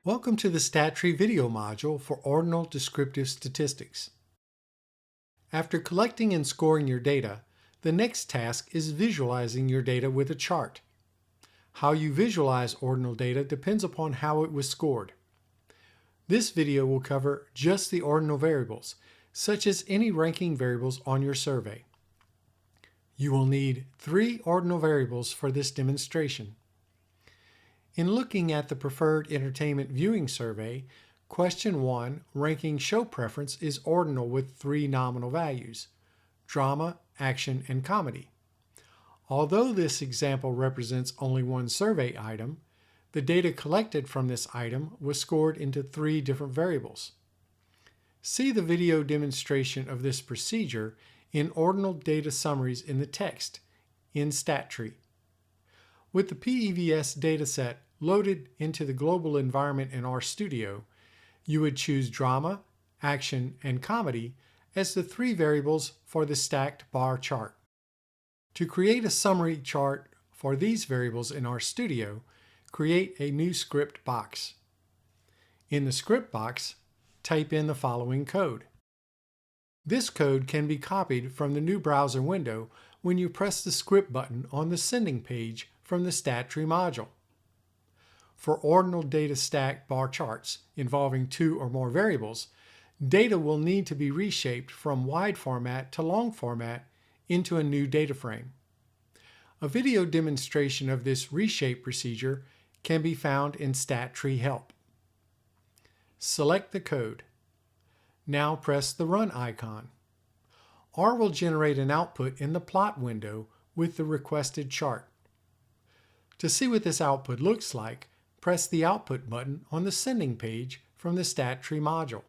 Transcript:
Welcome to the StatTree video module for Ordinal Descriptive Statistics. After collecting and scoring your data, the next task is visualizing your data with a chart. How you visualize ordinal data depends upon how it was scored. This video will cover just the ordinal variables, such as any ranking variables on your survey. You will need 3 ordinal variables for this demonstration. In looking at the Preferred Entertainment Viewing Survey, Question 1, Ranking Show Preference, is ordinal with 3 nominal values: drama, action, and comedy. Although this example represents only one survey item, the data collected from this item was scored into 3 different variables. See the video demonstration of this procedure in Ordinal Data Summaries in the text in StatTree. With the PEVS dataset loaded into the global environment in RStudio, you would choose drama, action, and comedy as the 3 variables for the stacked bar chart. To create a summary chart for these variables in RStudio, create a new script box. In the script box, type in the following code. This code can be copied from the new browser window when you press the script button on the sending page from the StatTree module. For ordinal data stack bar charts involving 2 or more variables, data will need to be reshaped from wide format to long format into a new data frame. A video demonstration of this reshape procedure can be found in StatTree Help. Select the code. Now press the Run icon. R will generate an output in the plot window with the requested chart. To see what this output looks like, press the Output button on the sending page from the StatTree module.